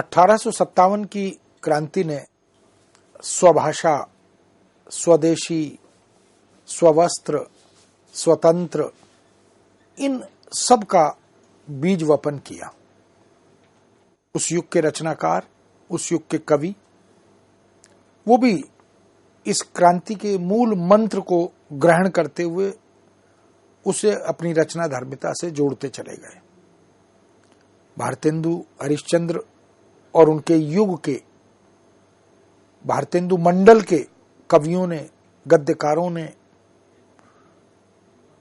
1857 की क्रांति ने स्वभाषा, स्वदेशी, स्ववस्त्र, स्वतंत्र, इन सब का बीज वपन किया। उस युग के रचनाकार, उस युग के कवि, वो भी इस क्रांति के मूल मंत्र को ग्रहण करते हुए उसे अपनी रचना धर्मिता से जोड़ते चले गए। भारतेंदु हरिश्चंद्र और उनके युग के भारतेंदु मंडल के कवियों ने, गद्यकारों ने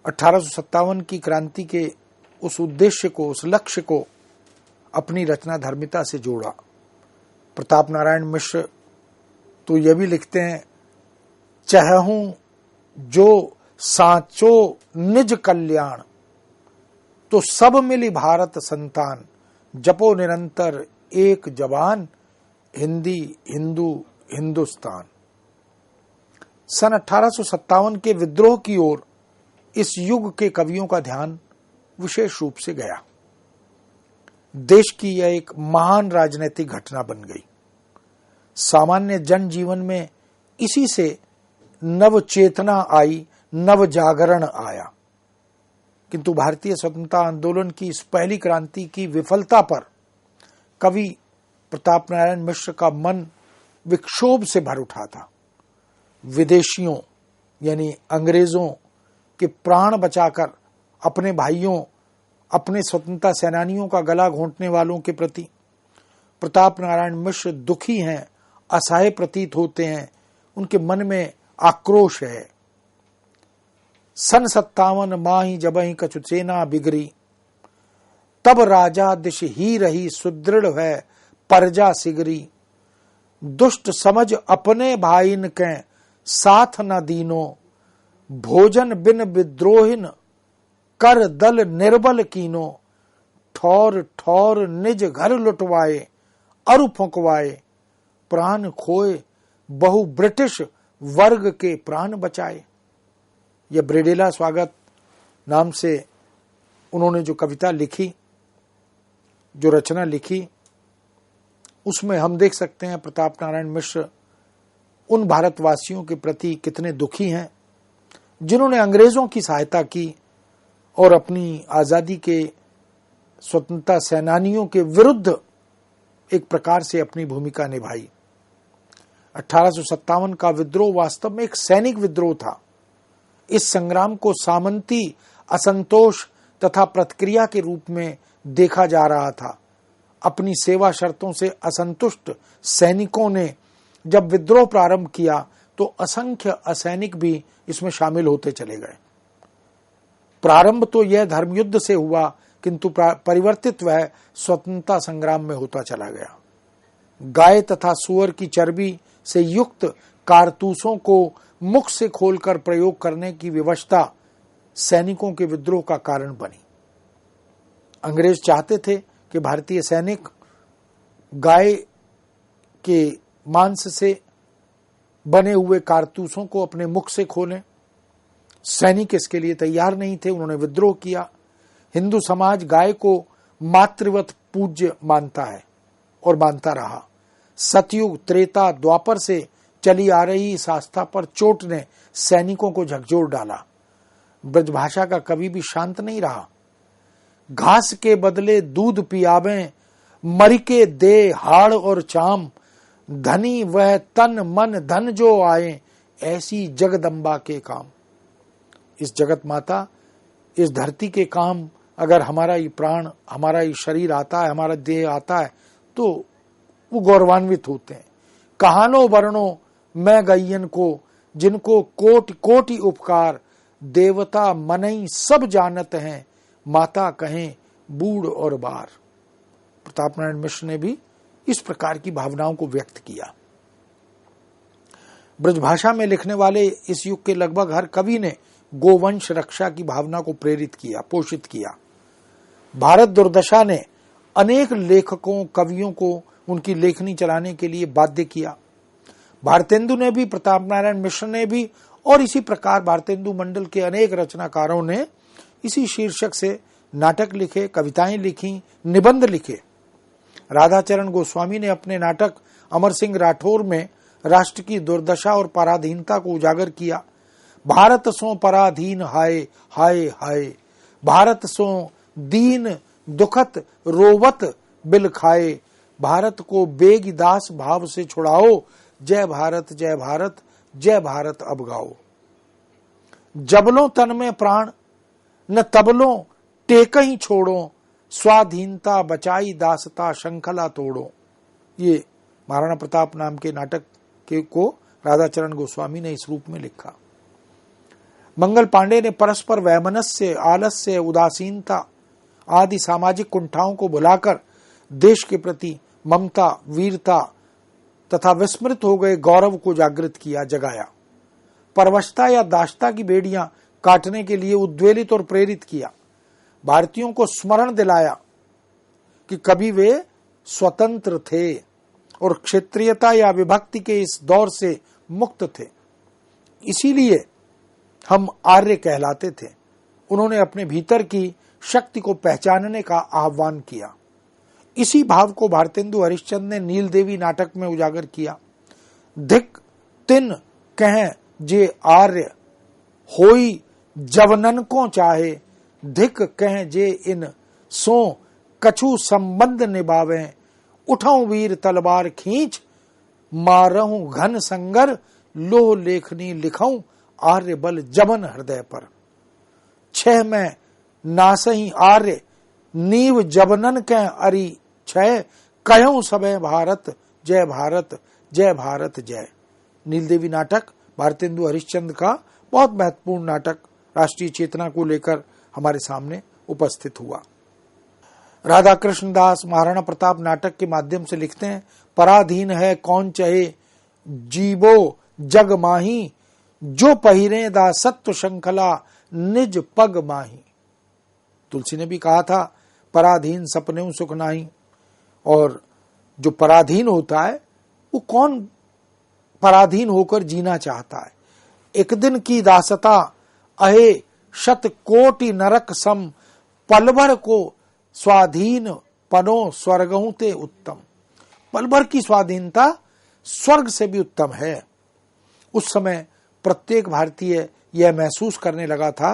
1857 की क्रांति के उस उद्देश्य को, उस लक्ष्य को अपनी रचना धर्मिता से जोड़ा। प्रताप नारायण मिश्र तो यह भी लिखते हैं, चहहूं जो साचो निज कल्याण, तो सब मिली भारत संतान, जपो निरंतर एक जबान, हिंदी हिंदू हिंदुस्तान। सन 1857 के विद्रोह की ओर इस युग के कवियों का ध्यान विशेष रूप से गया। देश की यह एक महान राजनीतिक घटना बन गई। सामान्य जनजीवन में इसी से नव चेतना आई, नव जागरण आया। किंतु भारतीय स्वतंत्रता आंदोलन की इस पहली क्रांति की विफलता पर कवि प्रताप नारायण मिश्र का मन विक्षोभ से भर उठा था। विदेशियों यानी अंग्रेजों के प्राण बचाकर अपने भाइयों, अपने स्वतंत्रता सेनानियों का गला घोंटने वालों के प्रति प्रताप नारायण मिश्र दुखी हैं, असहाय प्रतीत होते हैं। उनके मन में आक्रोश है। सन 57 माही जबहि कछु सेना बिगरी, तब राजा दिश ही रही सुदृढ़ है परजा सिगरी। दुष्ट समझ अपने भाईन के साथ न दीनो, भोजन बिन विद्रोहिन कर दल निर्बल कीनो। ठौर ठौर निज घर लुटवाए अरु फुंकवाए, प्राण खोए बहु ब्रिटिश वर्ग के प्राण बचाए। यह ब्रिडेला स्वागत नाम से उन्होंने जो कविता लिखी, जो रचना लिखी, उसमें हम देख सकते हैं प्रताप नारायण मिश्र उन भारतवासियों के प्रति कितने दुखी हैं जिन्होंने अंग्रेजों की सहायता की और अपनी आजादी के स्वतंत्रता सेनानियों के विरुद्ध एक प्रकार से अपनी भूमिका निभाई। 1857 का विद्रोह वास्तव में एक सैनिक विद्रोह था। इस संग्राम को सामंती असंतोष तथा प्रतिक्रिया के रूप में देखा जा रहा था। अपनी सेवा शर्तों से असंतुष्ट सैनिकों ने जब विद्रोह प्रारंभ किया तो असंख्य असैनिक भी इसमें शामिल होते चले गए। प्रारंभ तो यह धर्मयुद्ध से हुआ, किंतु परिवर्तित वह स्वतंत्रता संग्राम में होता चला गया। गाय तथा सुअर की चर्बी से युक्त कारतूसों को मुख से खोलकर प्रयोग करने की विवशता सैनिकों के विद्रोह का कारण बनी। अंग्रेज चाहते थे कि भारतीय सैनिक गाय के मांस से बने हुए कारतूसों को अपने मुख से खोलें। सैनिक इसके लिए तैयार नहीं थे, उन्होंने विद्रोह किया। हिंदू समाज गाय को मातृवत पूज्य मानता है और मानता रहा। सतयुग, त्रेता, द्वापर से चली आ रही इस आस्था पर चोट ने सैनिकों को झकझोर डाला। ब्रजभाषा का कवि भी शांत नहीं रहा। घास के बदले दूध पियावें, मरिके दे हाड़ और चाम, धनी वह तन मन धन जो आए, ऐसी जगदम्बा के काम। इस जगत माता, इस धरती के काम अगर हमारा ये प्राण, हमारा ये शरीर आता है, हमारा देह आता है, तो वो गौरवान्वित होते हैं। कहानो वर्णो मैं गैयन को, जिनको कोटि कोटि उपकार, देवता मनई सब जानत हैं, माता कहें बूढ़ और बार। प्रताप नारायण मिश्र ने भी इस प्रकार की भावनाओं को व्यक्त किया। ब्रजभाषा में लिखने वाले इस युग के लगभग हर कवि ने गोवंश रक्षा की भावना को प्रेरित किया, पोषित किया। भारत दुर्दशा ने अनेक लेखकों, कवियों को उनकी लेखनी चलाने के लिए बाध्य किया। भारतेंदु ने भी, प्रताप नारायण मिश्र ने भी, और इसी प्रकार भारतेंदु मंडल के अनेक रचनाकारों ने इसी शीर्षक से नाटक लिखे, कविताएं लिखी, निबंध लिखे। राधाचरण गोस्वामी ने अपने नाटक अमर सिंह राठौर में राष्ट्र की दुर्दशा और पराधीनता को उजागर किया। भारत सो पराधीन हाय हाय हाय, भारत सो दीन दुखत रोवत बिल खाए, भारत को बेगिदास भाव से छुड़ाओ, जय भारत जय भारत जय भारत अब गाओ। जबलों तन में प्राण न तबलों टेक ही छोड़ो, स्वाधीनता बचाई दासता श्रृंखला तोड़ो। ये महाराणा प्रताप नाम के नाटक को राधाचरण गोस्वामी ने इस रूप में लिखा। मंगल पांडे ने परस्पर वैमनस्य, आलस्य, उदासीनता आदि सामाजिक कुंठाओं को भुलाकर देश के प्रति ममता, वीरता तथा विस्मृत हो गए गौरव को जागृत किया, जगाया। परवशता या दासता की बेड़ियां काटने के लिए उद्वेलित और प्रेरित किया। भारतीयों को स्मरण दिलाया कि कभी वे स्वतंत्र थे और क्षेत्रीयता या विभक्ति के इस दौर से मुक्त थे, इसीलिए हम आर्य कहलाते थे। उन्होंने अपने भीतर की शक्ति को पहचानने का आह्वान किया। इसी भाव को भारतेंदु हरिश्चंद्र ने नील देवी नाटक में उजागर किया। धिक तिन कह जे आर्य, होई जवनन को चाहे, धिक कह जे इन सो कछु संबंध निभावे, उठाऊं वीर तलवार खींच, मारहूं घन संगर, लोह लेखनी लिखाऊं आर्य बल जमन हृदय पर। छह में नासही आर्य, नीव जबनन के अरि छय, कहूं सबे भारत जय भारत जय भारत जय। नीलदेवी नाटक भारतेंदु हरिश्चंद्र का बहुत महत्वपूर्ण नाटक राष्ट्रीय चेतना को लेकर हमारे सामने उपस्थित हुआ। राधा कृष्ण दास महाराणा प्रताप नाटक के माध्यम से लिखते हैं, पराधीन है कौन चहे, जीवो जग माही, जो पहिरे दा सत्व श्रृंखला, निज पग माही। तुलसी ने भी कहा था, पराधीन सपने सुख नाही। और जो पराधीन होता है वो कौन पराधीन होकर जीना चाहता है। एक दिन की दासता अहे शत कोटि नरक सम, पल भर को स्वाधीन पनो स्वर्गहु ते उत्तम। पल भर की स्वाधीनता स्वर्ग से भी उत्तम है। उस समय प्रत्येक भारतीय यह महसूस करने लगा था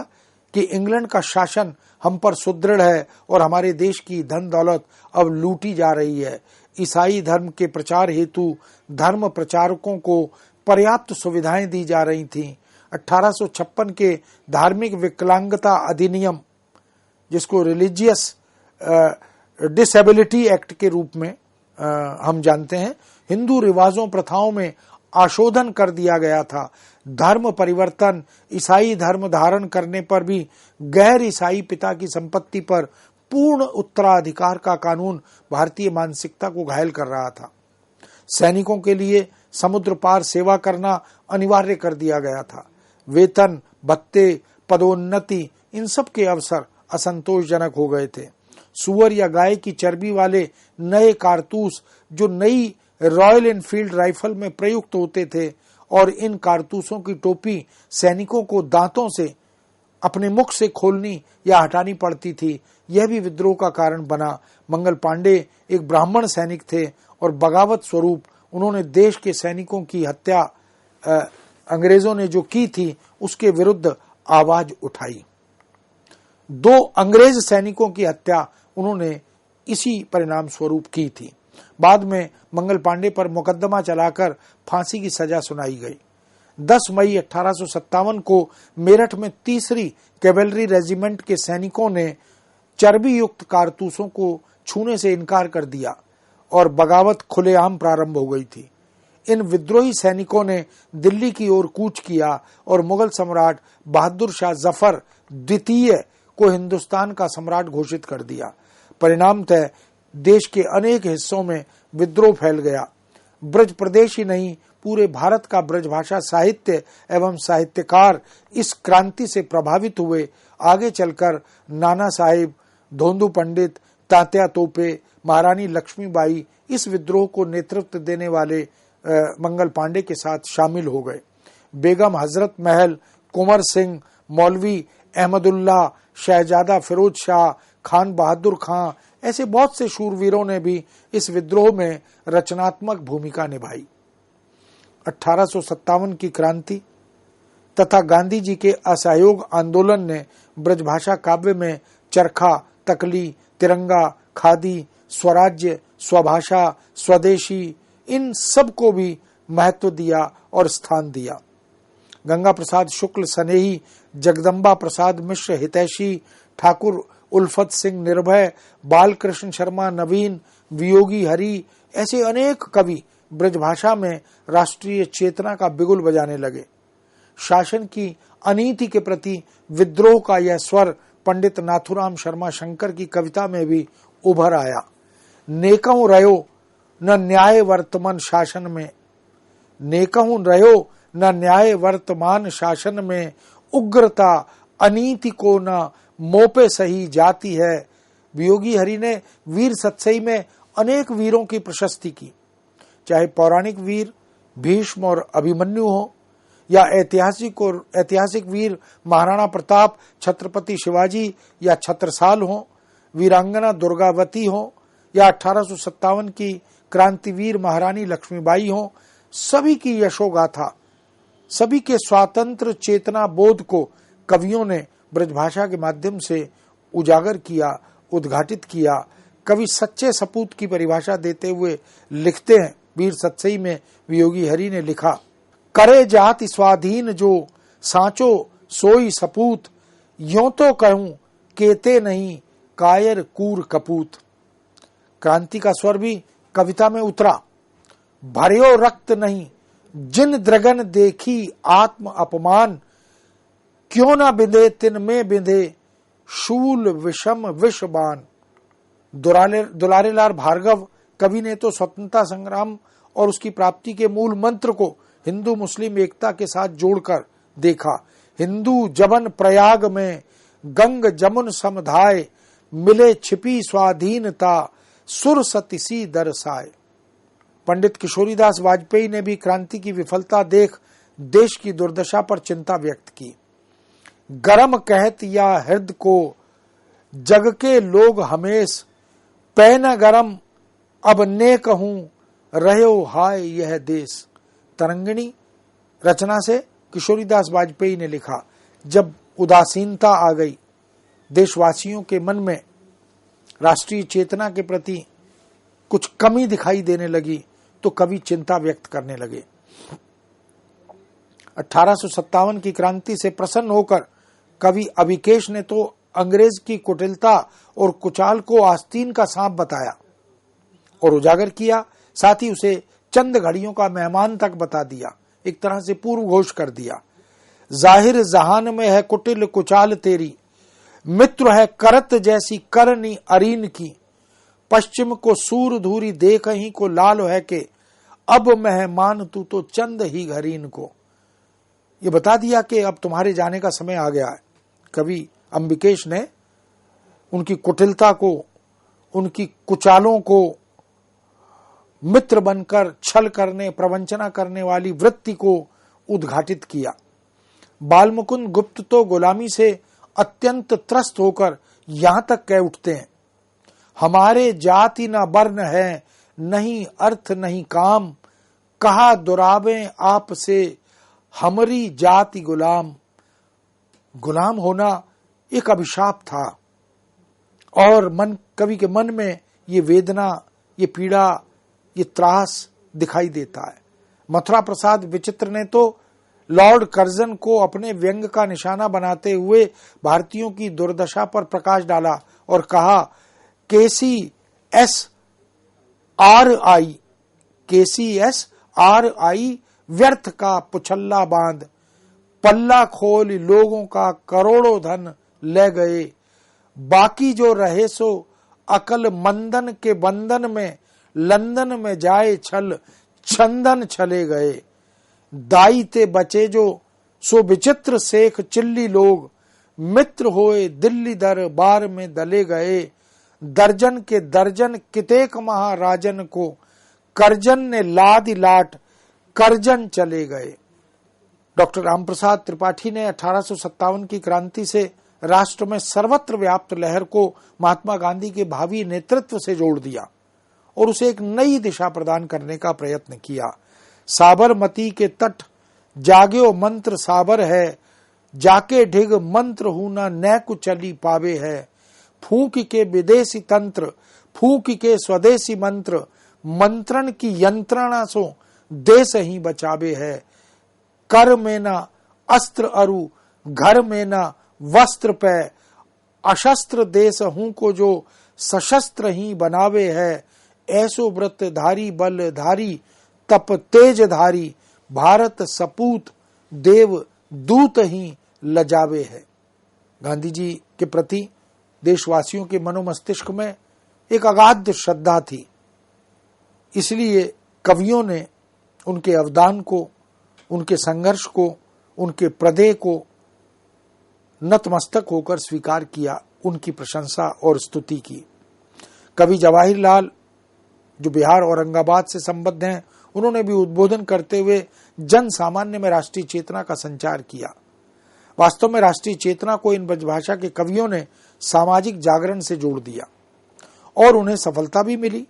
कि इंग्लैंड का शासन हम पर सुदृढ़ है और हमारे देश की धन दौलत अब लूटी जा रही है। ईसाई धर्म के प्रचार हेतु धर्म प्रचारकों को पर्याप्त सुविधाएं दी जा रही थीं। 1856 के धार्मिक विकलांगता अधिनियम, जिसको रिलीजियस डिसेबिलिटी एक्ट के रूप में हम जानते हैं, हिंदू रिवाजों प्रथाओं में आशोधन कर दिया गया था। धर्म परिवर्तन, ईसाई धर्म धारण करने पर भी गैर ईसाई पिता की संपत्ति पर पूर्ण उत्तराधिकार का कानून भारतीय मानसिकता को घायल कर रहा था। सैनिकों के लिए समुद्र पार सेवा करना अनिवार्य कर दिया गया था। वेतन, भत्ते, पदोन्नति, इन सब के अवसर असंतोषजनक हो गए थे। सुअर या गाय की चर्बी वाले नए कारतूस जो नई रॉयल एनफील्ड राइफल में प्रयुक्त होते थे, और इन कारतूसों की टोपी सैनिकों को दांतों से अपने मुख से खोलनी या हटानी पड़ती थी, यह भी विद्रोह का कारण बना। मंगल पांडे एक ब्राह्मण सैनिक थे और बगावत स्वरूप उन्होंने देश के सैनिकों की हत्या अंग्रेजों ने जो की थी उसके विरुद्ध आवाज उठाई। 2 अंग्रेज सैनिकों की हत्या उन्होंने इसी परिणाम स्वरूप की थी। बाद में मंगल पांडे पर मुकदमा चलाकर फांसी की सजा सुनाई गई। 10 मई 1857 को मेरठ में 3री कैवेलरी रेजिमेंट के सैनिकों ने चर्बी युक्त कारतूसों को छूने से इनकार कर दिया और बगावत खुलेआम प्रारंभ हो गई थी। इन विद्रोही सैनिकों ने दिल्ली की ओर कूच किया और मुगल सम्राट बहादुर शाह जफर द्वितीय को हिंदुस्तान का सम्राट घोषित कर दिया। परिणामतः देश के अनेक हिस्सों में विद्रोह फैल गया। ब्रज प्रदेश ही नहीं, पूरे भारत का ब्रजभाषा साहित्य एवं साहित्यकार इस क्रांति से प्रभावित हुए। आगे चलकर नाना साहिब, धोंदू पंडित, तात्या तोपे, महारानी लक्ष्मीबाई इस विद्रोह को नेतृत्व देने वाले मंगल पांडे के साथ शामिल हो गए। बेगम हजरत महल, कुंवर सिंह, मौलवी अहमदुल्ला, शहजादा फिरोज शाह, खान बहादुर खां ऐसे बहुत से शूरवीरों ने भी इस विद्रोह में रचनात्मक भूमिका निभाई। 1857 की क्रांति तथा गांधी जी के असहयोग आंदोलन ने ब्रजभाषा काव्य में चरखा, तकली, तिरंगा, खादी, स्वराज्य, स्वभाषा, स्वदेशी, इन सब को भी महत्व दिया और स्थान दिया। गंगा प्रसाद शुक्ल सनेही, जगदम्बा प्रसाद मिश्र हितैषी, ठाकुर उल्फत सिंह निर्भय, बालकृष्ण शर्मा नवीन, वियोगी हरि, ऐसे अनेक कवि ब्रजभाषा में राष्ट्रीय चेतना का बिगुल बजाने लगे। शासन की अनीति के प्रति विद्रोह का यह स्वर पंडित नाथुराम शर्मा शंकर की कविता में भी उभर आया। नेकहूं रहो न न्याय वर्तमान शासन में, नेकहूं रहो न न्याय वर्तमान शासन में, उग्रता अनीति को न मोपे सही जाती है। वियोगी हरि ने वीर सत्सई में अनेक वीरों की प्रशस्ति की, चाहे पौराणिक वीर भीष्म और अभिमन्यु हो, या ऐतिहासिक वीर महाराणा प्रताप, छत्रपति शिवाजी या छत्रसाल हो, वीरांगना दुर्गावती हो, या 1857 की क्रांतिवीर महारानी लक्ष्मीबाई हो। सभी की यशोगाथा, सभी के स्वातंत्र चेतना बोध को कवियों ने ब्रजभाषा के माध्यम से उजागर किया, उद्घाटित किया। कवि सच्चे सपूत की परिभाषा देते हुए लिखते हैं, वीर सत्सई में वियोगी हरि ने लिखा, करे जाति स्वाधीन जो सांचो सोई सपूत, यों तो कहूं केते नहीं कायर कूर कपूत। क्रांति का स्वर भी कविता में उतरा। भरियो रक्त नहीं जिन द्रगन देखी आत्म अपमान, क्यों ना बिंधे तिन में बिंधे शूल विषम विषबान। दुलारेलाल भार्गव कवि ने तो स्वतंत्रता संग्राम और उसकी प्राप्ति के मूल मंत्र को हिंदू मुस्लिम एकता के साथ जोड़कर देखा। हिंदू जबन प्रयाग में गंग जमुन समधाय, मिले छिपी स्वाधीनता सुर सतिसी दरसाए। पंडित किशोरीदास वाजपेयी ने भी क्रांति की विफलता देख देश की दुर्दशा पर चिंता व्यक्त की। गरम कहत या हृद को जग के लोग हमेश, पैन गरम अब ने कहूं रहो हाय यह देश। तरंगिणी रचना से किशोरीदास वाजपेयी ने लिखा, जब उदासीनता आ गई, देशवासियों के मन में राष्ट्रीय चेतना के प्रति कुछ कमी दिखाई देने लगी, तो कवि चिंता व्यक्त करने लगे। 1857 की क्रांति से प्रसन्न होकर कवि अभिकेश ने तो अंग्रेज की कुटिलता और कुचाल को आस्तीन का सांप बताया और उजागर किया, साथ ही उसे चंद घड़ियों का मेहमान तक बता दिया, एक तरह से पूर्व घोष कर दिया। जाहिर जहान में है कुटिल कुचाल तेरी, मित्र है करत जैसी करनी अरीन की। पश्चिम को सूर धूरी देख ही को लाल है के, अब मेहमान तू तो चंद ही घरीन को। ये बता दिया कि अब तुम्हारे जाने का समय आ गया है। कवि अंबिकेश ने उनकी कुटिलता को, उनकी कुचालों को मित्र बनकर छल करने, प्रवंचना करने वाली वृत्ति को उद्घाटित किया। बालमुकुंद गुप्त तो गुलामी से अत्यंत त्रस्त होकर यहां तक कह उठते हैं, हमारे जाति न वर्ण है, नहीं अर्थ नहीं काम, कहा दुराबे आप से हमारी जाति गुलाम। गुलाम होना एक अभिशाप था और कवि के मन में ये वेदना, ये पीड़ा, ये त्रास दिखाई देता है। मथुरा प्रसाद विचित्र ने तो लॉर्ड कर्जन को अपने व्यंग का निशाना बनाते हुए भारतीयों की दुर्दशा पर प्रकाश डाला और कहा, KCSRI व्यर्थ का पुछल्ला बांध, पल्ला खोल लोगों का करोड़ों धन ले गए, बाकी जो रहे सो अकल मंदन के बंधन में, लंदन में जाए छल चंदन चले गए। दाई ते बचे जो सो विचित्र शेख चिल्ली लोग, मित्र होए दिल्ली दरबार में दले गए। दर्जन के दर्जन कितेक महाराजन को, करजन ने लाद लाट करजन चले गए। डॉक्टर रामप्रसाद त्रिपाठी ने 1857 की क्रांति से राष्ट्र में सर्वत्र व्याप्त लहर को महात्मा गांधी के भावी नेतृत्व से जोड़ दिया और उसे एक नई दिशा प्रदान करने का प्रयत्न किया। साबरमती के तट जाग्यो मंत्र साबर है, जाके ढिग मंत्र हूना नैकु चली पावे है। फूंक के विदेशी तंत्र, फूंक के स्वदेशी मंत्र, मंत्रण की यंत्रणा सो देश ही बचावे है। कर में ना अस्त्र अरु, घर में ना वस्त्र पे, अशस्त्र देश हूं को जो सशस्त्र ही बनावे है। ऐसो व्रत धारी बल धारी, तप तेज धारी, भारत सपूत देव दूत ही लजावे है। गांधी जी के प्रति देशवासियों के मनोमस्तिष्क में एक अगाध श्रद्धा थी, इसलिए कवियों ने उनके अवदान को, उनके संघर्ष को, उनके प्रदेय को नतमस्तक होकर स्वीकार किया, उनकी प्रशंसा और स्तुति की। कवि जवाहिरलाल जो बिहार औरंगाबाद से संबद्ध हैं, उन्होंने भी उद्बोधन करते हुए जन सामान्य में राष्ट्रीय चेतना का संचार किया। वास्तव में राष्ट्रीय चेतना को इन ब्रजभाषा के कवियों ने सामाजिक जागरण से जोड़ दिया और उन्हें सफलता भी मिली।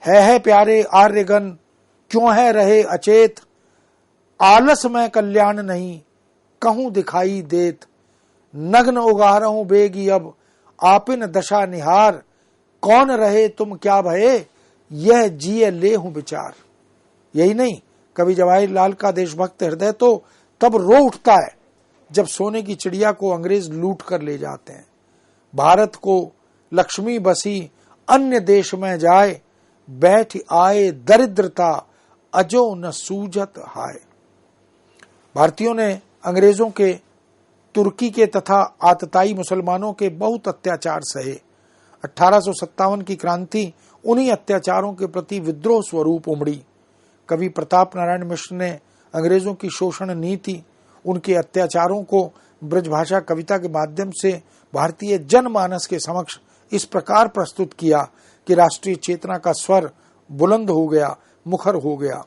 है प्यारे आर्यगण क्यों है रहे अचेत, आलस में कल्याण नहीं कहूं दिखाई देत। नग्न उगारहूं बेगी अब आपिन दशा निहार, कौन रहे तुम क्या भये यह जिये ले हूं विचार। यही नहीं, कवि जवाहिरलाल का देशभक्त हृदय तो तब रो उठता है जब सोने की चिड़िया को अंग्रेज लूट कर ले जाते हैं। भारत को लक्ष्मी बसी अन्य देश में जाए, बैठ आए दरिद्रता अजो न सूझत हाय। भारतीयों ने अंग्रेजों के, तुर्की के तथा आतताई मुसलमानों के बहुत अत्याचार सहे। 1857 की क्रांति उन्हीं अत्याचारों के प्रति विद्रोह स्वरूप उमड़ी। कवि प्रताप नारायण मिश्र ने अंग्रेजों की शोषण नीति, उनके अत्याचारों को ब्रजभाषा कविता के माध्यम से भारतीय जनमानस के समक्ष इस प्रकार प्रस्तुत किया कि राष्ट्रीय चेतना का स्वर बुलंद हो गया, मुखर हो गया।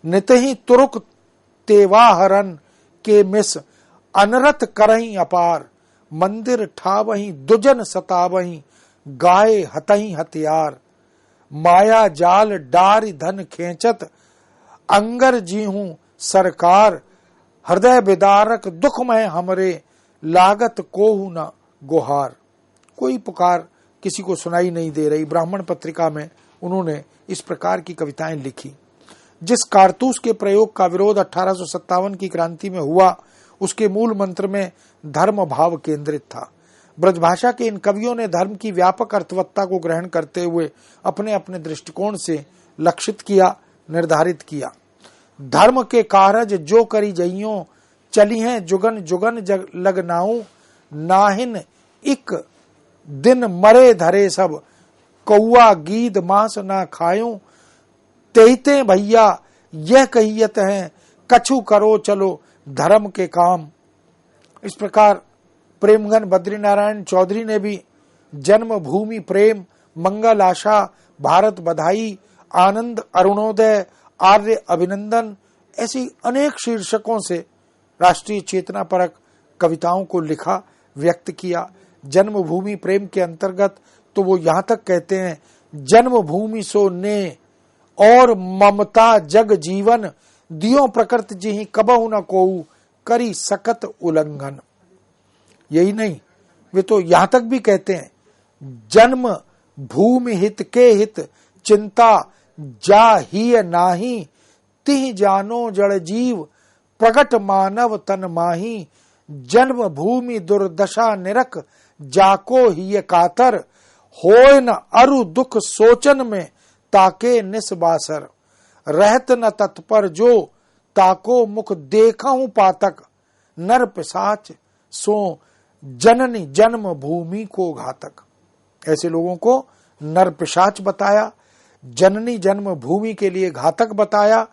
नितहि तुरुक तेवाहरन के मिस अनरत करही अपार, मंदिर ठावही दुजन सतावही गाय हतही हथियार। माया जाल डार धन खेचत अंगर जी हूं सरकार, हृदय विदारक दुख में हमरे लागत कोहू न गुहार। कोई पुकार किसी को सुनाई नहीं दे रही। ब्राह्मण पत्रिका में उन्होंने इस प्रकार की कविताएं लिखी। जिस कारतूस के प्रयोग का विरोध 1857 की क्रांति में हुआ, उसके मूल मंत्र में धर्म भाव केंद्रित था। ब्रजभाषा के इन कवियों ने धर्म की व्यापक अर्थवत्ता को ग्रहण करते हुए अपने अपने दृष्टिकोण से लक्षित किया, निर्धारित किया। धर्म के कारज जो करी जइयों, चली हैं जुगन जुगन जग लगनाऊ। नाहिन इक दिन मरे धरे सब, कौआ गीद मांस ना खायूं। तेते भैया यह कहियत हैं, कछु करो चलो धर्म के काम। इस प्रकार प्रेमघन बद्रीनारायण चौधरी ने भी जन्मभूमि प्रेम, मंगल आशा, भारत बधाई, आनंद अरुणोदय, आर्य अभिनंदन ऐसी अनेक शीर्षकों से राष्ट्रीय चेतना परक कविताओं को लिखा, व्यक्त किया। जन्मभूमि प्रेम के अंतर्गत तो वो यहाँ तक कहते हैं, जन्मभूमि सो ने और ममता जग जीवन, दियो प्रकृति जिहि कबहु न कोऊ, करी सकत उल्लंघन। यही नहीं, वे तो यहाँ तक भी कहते हैं, जन्म भूमि हित के हित चिंता जा ही नाही। तिह जानो जड़ जीव प्रगट मानव तन माही। जन्म भूमि दुर्दशा निरख जाको ही कातर। होय न अरु दुख सोचन में ताके निस्बासर। रहत न तत्पर जो ताको मुख देखऊं पातक। नर पिशाच सो जननी जन्म भूमि को घातक। ऐसे लोगों को नर पिशाच बताया, जननी जन्म भूमि के लिए घातक बताया,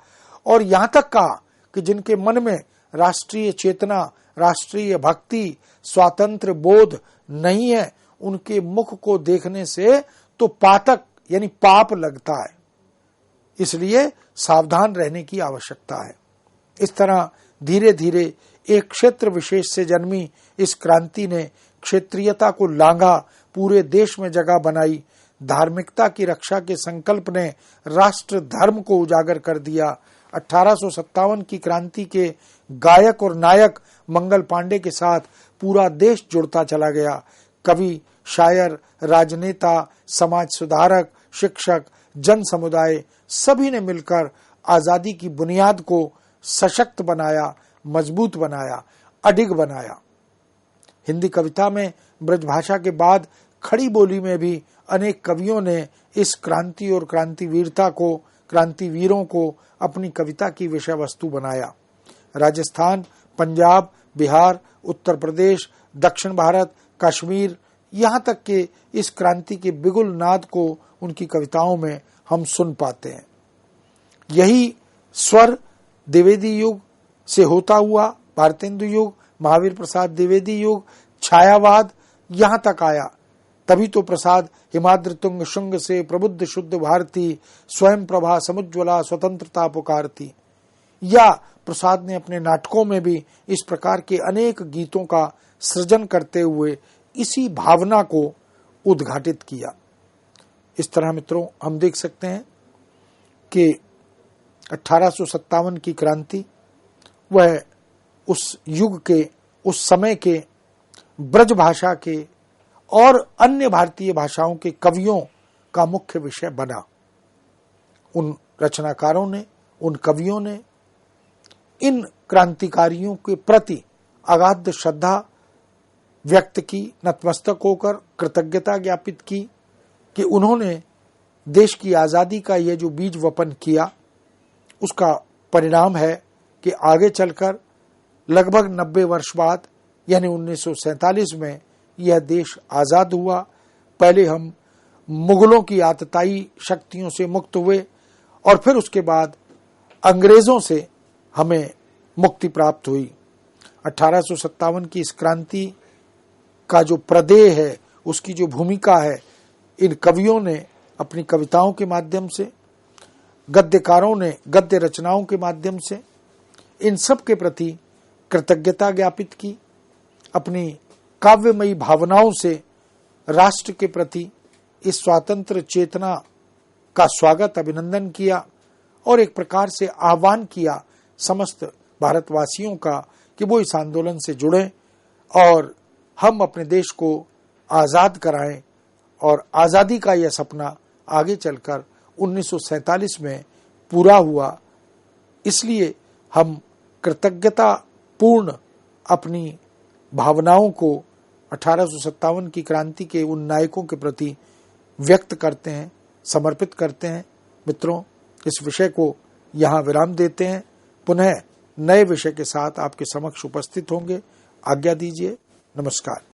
और यहां तक कहा कि जिनके मन में राष्ट्रीय चेतना, राष्ट्रीय भक्ति, स्वातंत्र बोध नहीं है, उनके मुख को देखने से तो पातक यानी पाप लगता है, इसलिए सावधान रहने की आवश्यकता है। इस तरह धीरे धीरे एक क्षेत्र विशेष से जन्मी इस क्रांति ने क्षेत्रीयता को लांघा, पूरे देश में जगह बनाई। धार्मिकता की रक्षा के संकल्प ने राष्ट्र धर्म को उजागर कर दिया। 1857 की क्रांति के गायक और नायक मंगल पांडे के साथ पूरा देश जुड़ता चला गया। कवि, शायर, राजनेता, समाज सुधारक, शिक्षक, जन समुदाय सभी ने मिलकर आजादी की बुनियाद को सशक्त बनाया, मजबूत बनाया, अडिग बनाया। हिंदी कविता में ब्रजभाषा के बाद खड़ी बोली में भी अनेक कवियों ने इस क्रांति और क्रांतिवीरों को अपनी कविता की विषय वस्तु बनाया। राजस्थान, पंजाब, बिहार, उत्तर प्रदेश, दक्षिण भारत, कश्मीर, यहाँ तक के इस क्रांति के बिगुल नाद को उनकी कविताओं में हम सुन पाते हैं। यही स्वर द्विवेदी युग से होता हुआ भारतेंदु युग, महावीर प्रसाद द्विवेदी युग, छायावाद यहाँ तक आया। तभी तो प्रसाद हिमाद्रि तुंग शुंग से प्रबुद्ध शुद्ध भारती, स्वयं प्रभा समुज्ज्वला स्वतंत्रता पुकारती। या प्रसाद ने अपने नाटकों में भी इस प्रकार के अनेक गीतों का सृजन करते हुए इसी भावना को उद्घाटित किया। इस तरह मित्रों हम देख सकते हैं कि 1857 की क्रांति वह उस युग के, उस समय के ब्रज भाषा के और अन्य भारतीय भाषाओं के कवियों का मुख्य विषय बना। उन रचनाकारों ने, उन कवियों ने इन क्रांतिकारियों के प्रति अगाध श्रद्धा व्यक्त की, नतमस्तक होकर कृतज्ञता ज्ञापित की कि उन्होंने देश की आजादी का यह जो बीज वपन किया, उसका परिणाम है कि आगे चलकर लगभग 90 वर्ष बाद यानी 1947 में यह देश आजाद हुआ। पहले हम मुगलों की आतताई शक्तियों से मुक्त हुए और फिर उसके बाद अंग्रेजों से हमें मुक्ति प्राप्त हुई। 1857 की इस क्रांति का जो प्रदेय है, उसकी जो भूमिका है, इन कवियों ने अपनी कविताओं के माध्यम से, गद्यकारों ने गद्य रचनाओं के माध्यम से इन सब के प्रति कृतज्ञता ज्ञापित की। अपनी काव्यमयी भावनाओं से राष्ट्र के प्रति इस स्वातंत्र चेतना का स्वागत, अभिनंदन किया और एक प्रकार से आह्वान किया समस्त भारतवासियों का कि वो इस आंदोलन से जुड़ें और हम अपने देश को आज़ाद कराएं। और आज़ादी का यह सपना आगे चलकर 1947 में पूरा हुआ। इसलिए हम कृतज्ञता पूर्ण अपनी भावनाओं को 1857 की क्रांति के उन नायकों के प्रति व्यक्त करते हैं, समर्पित करते हैं। मित्रों, इस विषय को यहाँ विराम देते हैं। पुनः नए विषय के साथ आपके समक्ष उपस्थित होंगे। आज्ञा दीजिए। नमस्कार।